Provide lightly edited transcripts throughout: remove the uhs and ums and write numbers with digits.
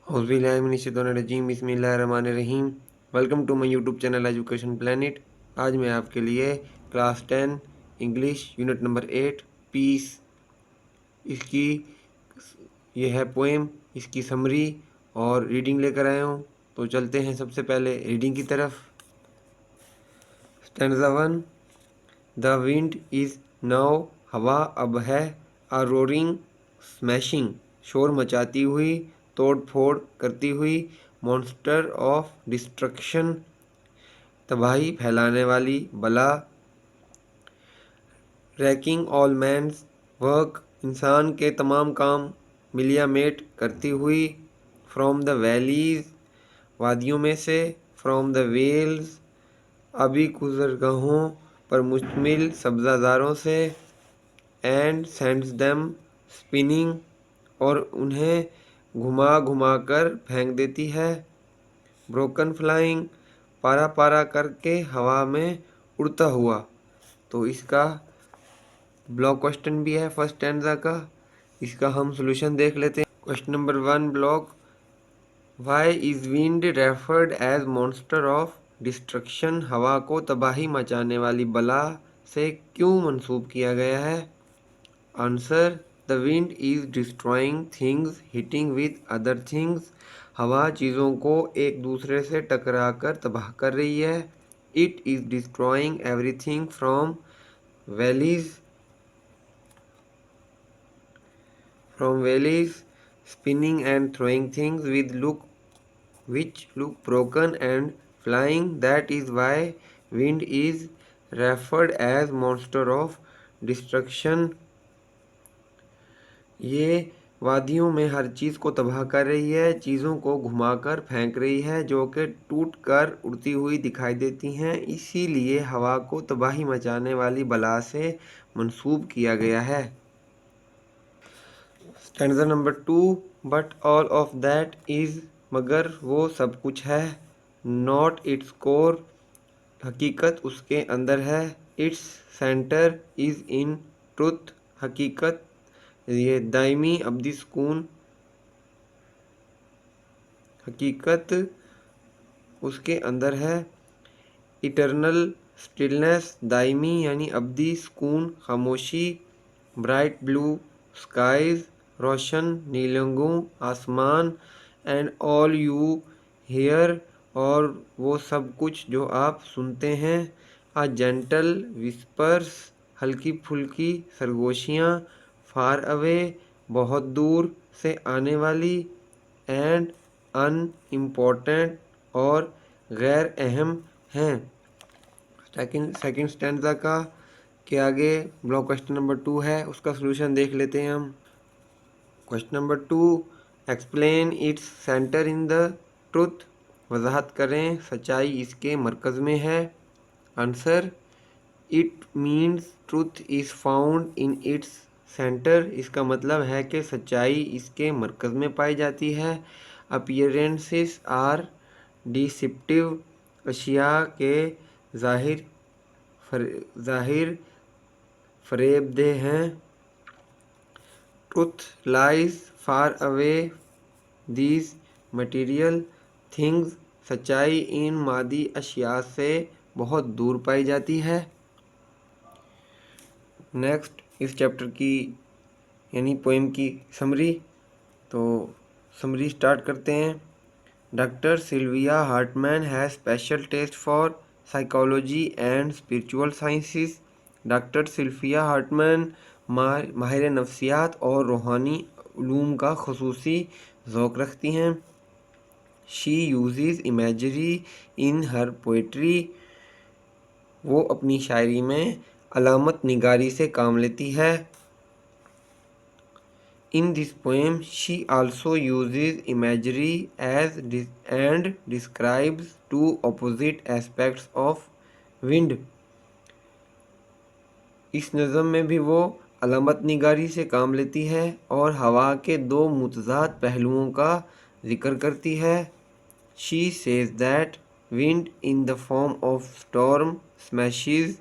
औज़ुबिल्लाहिमिनश्शैतानिर्रजीम बिस्मिल्लाहिर्रहमानिर्रहीम। Welcome to my YouTube channel education planet. आज मैं आपके लिए class 10 English unit number 8 piece, इसकी ये है पोएम, इसकी समरी और रीडिंग लेकर आया हूँ। तो चलते हैं सबसे पहले रीडिंग की तरफ। Stanza 1। The wind is now, हवा अब है, आ रोरिंग स्मैशिंग, शोर मचाती हुई, तोड़ फोड़ करती हुई, मॉन्स्टर ऑफ डिस्ट्रक्शन, तबाही फैलाने वाली बला, रैकिंग ऑल मैन्स वर्क, इंसान के तमाम काम मिलियामेट करती हुई, फ्रॉम द वैलीज, वादियों में से, फ्रॉम द वेल्स, अभी गुज़रगाहों पर मुश्तमिल सब्ज़ादारों से, एंड सेंड्स देम स्पिनिंग, और उन्हें घुमा घुमा कर फेंक देती है, ब्रोकन फ्लाइंग, पारा पारा करके हवा में उड़ता हुआ। तो इसका ब्लॉक क्वेश्चन भी है फर्स्ट स्टैंजा का, इसका हम सॉल्यूशन देख लेते हैं। Question number 1 block, why is wind referred as monster of destruction, हवा को तबाही मचाने वाली बला से क्यों मंसूब किया गया है। Answer, the wind is destroying things hitting with other things, हवा चीज़ों को एक दूसरे से टकरा कर तबाह कर रही है। It is destroying everything from valleys spinning and throwing things which look broken and flying. That is why wind is referred as monster of destruction. ये वादियों में हर चीज़ को तबाह कर रही है, चीज़ों को घुमाकर फेंक रही है जो कि टूट कर उड़ती हुई दिखाई देती हैं, इसीलिए हवा को तबाही मचाने वाली बला से मंसूब किया गया है। Stanza number 2, but all of that is, मगर वो सब कुछ है, नॉट इट्स कोर, हकीकत उसके अंदर है, its centre is in truth, हकीकत ये दायमी अब्दी सुकून, हकीकत उसके अंदर है, इटरनल स्टिलनेस, दायमी यानी अब्दी सुकून, खामोशी, ब्राइट ब्लू स्काइज, रोशन नीलंगू आसमान, एंड ऑल यू हेयर, और वो सब कुछ जो आप सुनते हैं, आ जेंटल विस्पर्स, हल्की फुल्की सरगोशियाँ, फार अवे, बहुत दूर से आने वाली, एंड अनइम्पोर्टेंट, और गैर अहम हैं। सेकंड स्टैंजा का के आगे ब्लॉक क्वेश्चन नंबर 2 है, उसका सलूशन देख लेते हैं हम। Question number 2, explain its centre in the truth, वजाहत करें सच्चाई इसके मरकज़ में है। Answer, it means truth is found in its centre, इसका मतलब है कि सच्चाई इसके मरकज़ में पाई जाती है। अपीयरेंसेस आर डिसिप्टिव, अशिया के ज़ाहिर फरेबदे हैं। Truth lies far away these material things, सच्चाई इन मादी अशिया से बहुत दूर पाई जाती है। नेक्स्ट इस चैप्टर की यानी पोएम की समरी। तो समरी स्टार्ट करते हैं। Doctor Sylvia Hartmann has special test for psychology and spiritual sciences, doctor Sylvia Hartmann माहिर नफ्सियात और रूहानी उलूम का खुसूसी ज़ौक़ रखती हैं। She uses imagery in her poetry, वो अपनी शायरी में अलामत निगारी से काम लेती है। In this poem, she also uses imagery and describes two opposite aspects of wind. इस नज़म में भी वो अलामत निगारी से काम लेती है और हवा के दो मुतज़ाद पहलुओं का जिक्र करती है। She says that wind in the form of storm smashes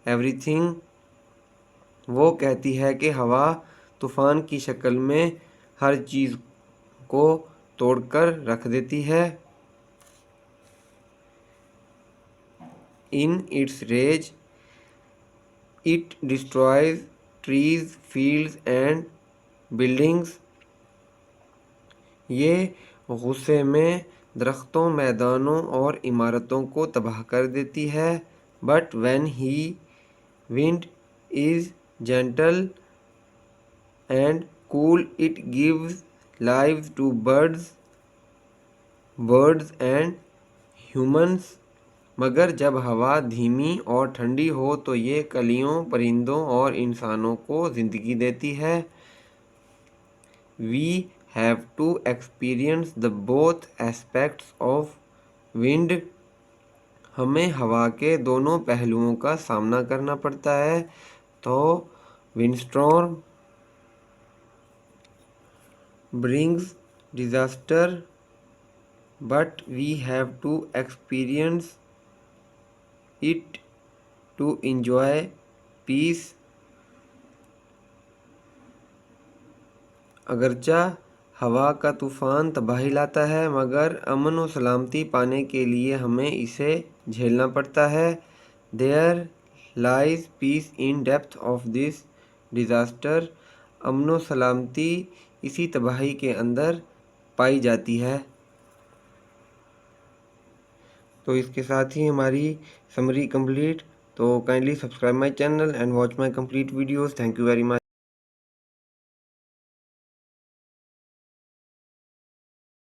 everything. वो कहती है कि हवा तूफ़ान की शक्ल में हर चीज़ को توڑ کر رکھ دیتی ہے۔ In its rage, it destroys trees, fields and buildings. یہ غصے میں درختوں، میدانوں اور عمارتوں کو تباہ کر دیتی ہے۔ But when he wind is gentle and cool, it gives life to birds and humans. مگر جب ہوا دھیمی اور ٹھنڈی ہو تو یہ کلیوں، پرندوں اور انسانوں کو زندگی دیتی ہے۔ We have to experience the both aspects of wind. ہمیں ہوا کے دونوں پہلوؤں کا سامنا کرنا پڑتا ہے۔ تو windstorm brings disaster, but we have to experience it to enjoy peace. اگرچہ ہوا کا طوفان تباہی لاتا ہے مگر امن و سلامتی پانے کے لیے ہمیں اسے جھیلنا پڑتا ہے۔ There lies peace in depth of this disaster. امن و سلامتی اسی تباہی کے اندر پائی جاتی ہے۔ تو اس کے ساتھ ہی ہماری سمری کمپلیٹ۔ تو kindly subscribe my channel and watch my complete videos. Thank you very much.